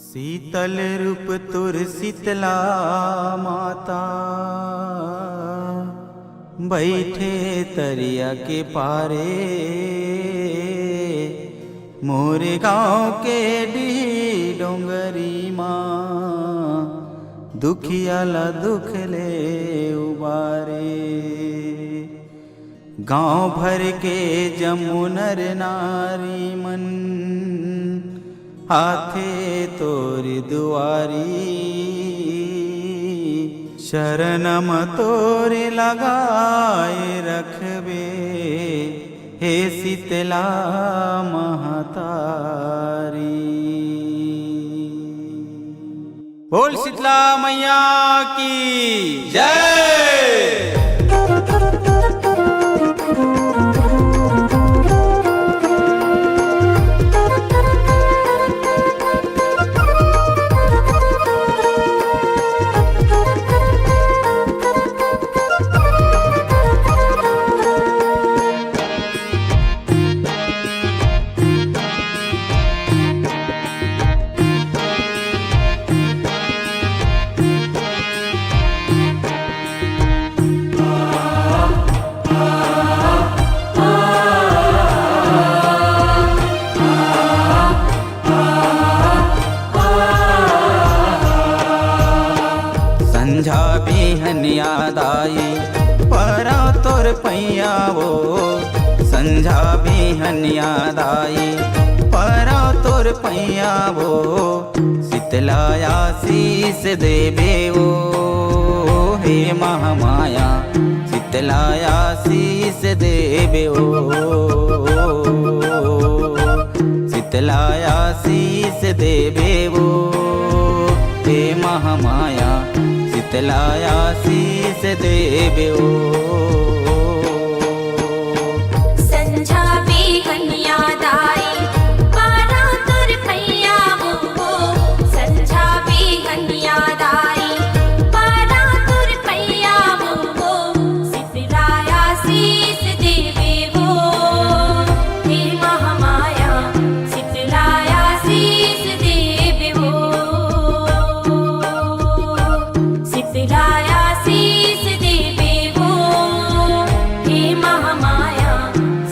शीतल रूप तुर शीतला माता, बैठे तरिया के पारे। मोरे गाँव के डी डोंगरी माँ, दुखियाला दुख ले उबारे। गाँव भर के जमुनर नारी मन, हाथे तोरी दुआरी। शरणम तोरे लगाए रखबे, हे शीतला महतारी। बोल शीतला मैया की जय। संझा बिहन याद आई परा तोर पैया वो। संझा बिहन याद आई परा तोर पैया वो। शीतला आशीष देबे वो, हे महामाया शीतला आशीष देबे वो। शीतला आशीष देबे वो, हे महामाया शीतला आशीष देबे वो। संझा बिहन याद आई परा तोर पैया वो। संझा बिहन याद आई परा तोर पैया वो। शीतला आशीष देबे वो, हे महामाया शीतला आशीष देबे वो। शीतला आशीष देबे वो, हे महामाया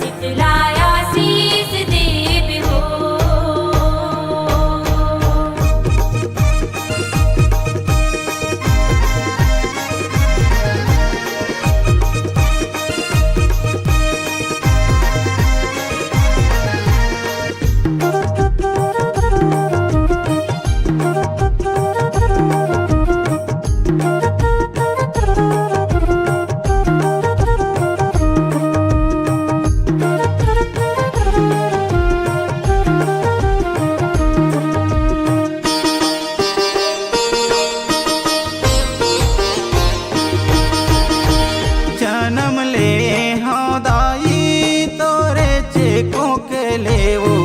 शीतला आशीष देबे वो। जन्म ले हाँ दाई तोरे चेकों के ले वो।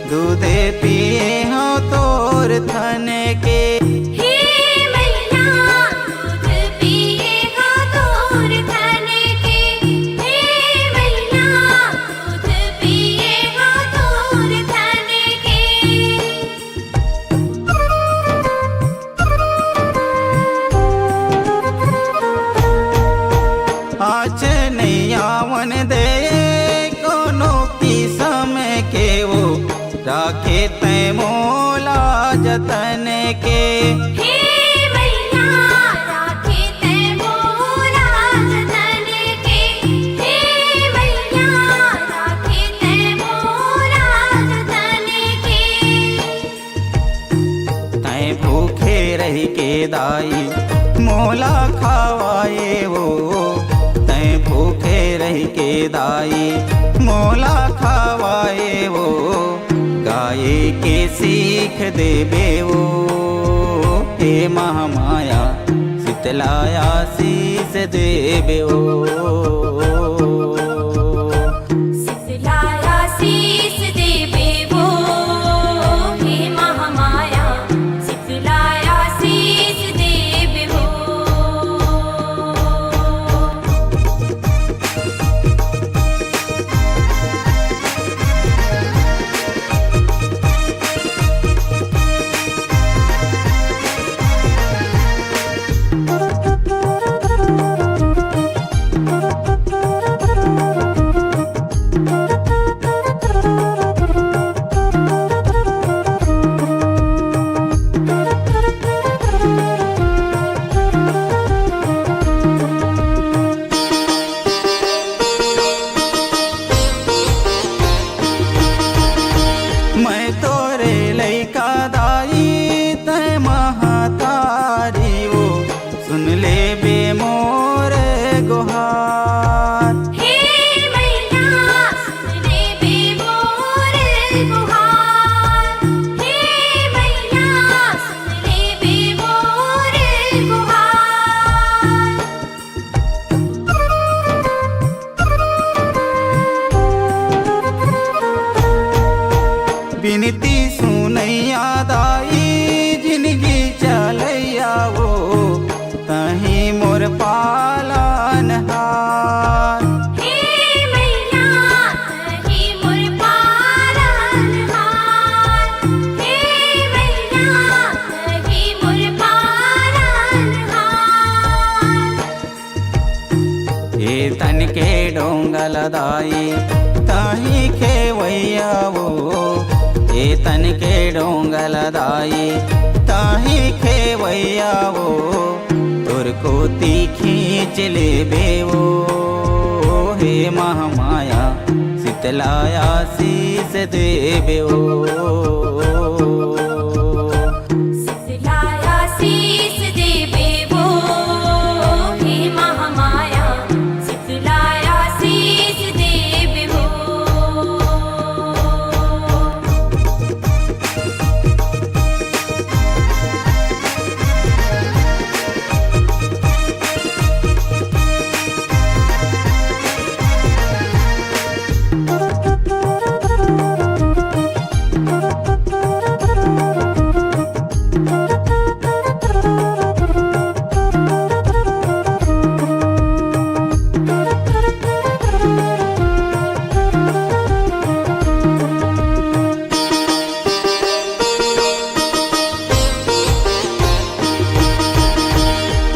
दूधे पिए हाँ तोर थन के, हे मैया दूध पिए हाँ तोर थन के। हे मैया दूध पिए हाँ तोर थन के। आज नहीं आवन दे कोनो किस्म के वो। राखे तै मोला जतन के, हे मैया राखे तै मोला जतन के। हे मैया राखे तै मोला जतन के। तै भूखे रही के दाई मोला खावाए वो। तै भूखे रही के दाई मोला खावाए वो। गाये के सीख देबे वो, हे महामाया शीतला आशीष देबे वो। शीतला आशीष देबे वो, हे महामाया शीतला आशीष देबे वो। डोंगलदाई ताही खेवैया वो ए तन के डोंगलदाई ताही खेवैया वो तुर को खींच ले बेवो हे महामाया शीतलाया शीस देवे ओ शीतलाया शीस देवे वो हे महामाया शीतलाया शीस देवे वो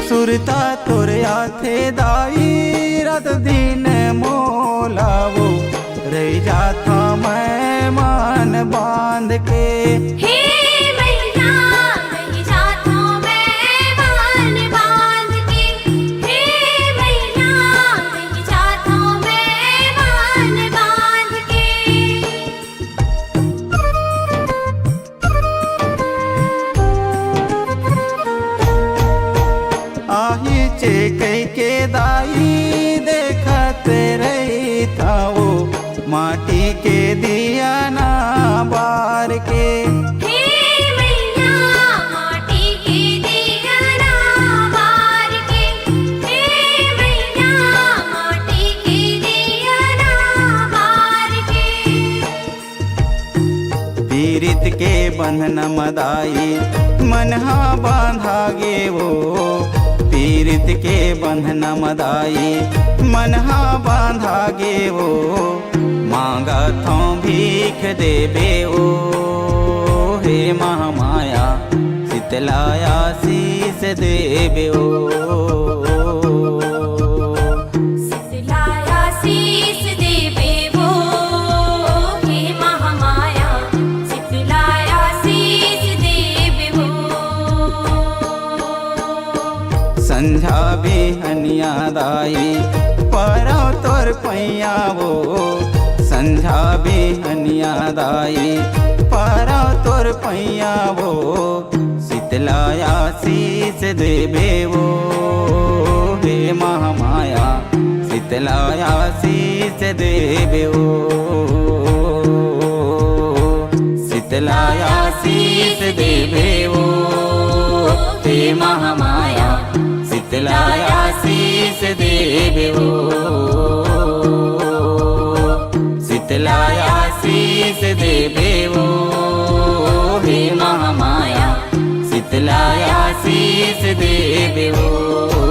सुरता तुरया थे दाई रात दिन मोलावो रह जाता मैं मान बांध के हे मैया रह जाता मैं मान बांध के हे मैया रह जाता मैं मान बांध के आही चे कई के दाई देखत रही था वो माटी के दिया ना बार के हे मैया माटी के दिया ना बार के हे मैया माटी के दिया ना बार के पीरित के बंधन मदाई मनहा बांधा गे वो पीरित के बंधन मदाई मनहा बांधा गे वो मांगा थो भीख देवे ओ हे महामाया शीतलाया शीस देवे ओ शीतलाया शीस देवे वो हे महामाया शीतलाया शीस देवे वो संझा बिहनिया दाई परो तोर पैया वो संझा बिहनिया दाई परो तोर पैया वो शीतलाया शीस देवे वो हे महामाया शीतलाया शीस देवे ओ शीतलाया शीस देवे ओ हे महामाया शीतलाया शीस देवे ओ शीतलाया शीस देवे ओ हे महामाया शीतलाया शीस देवे ओ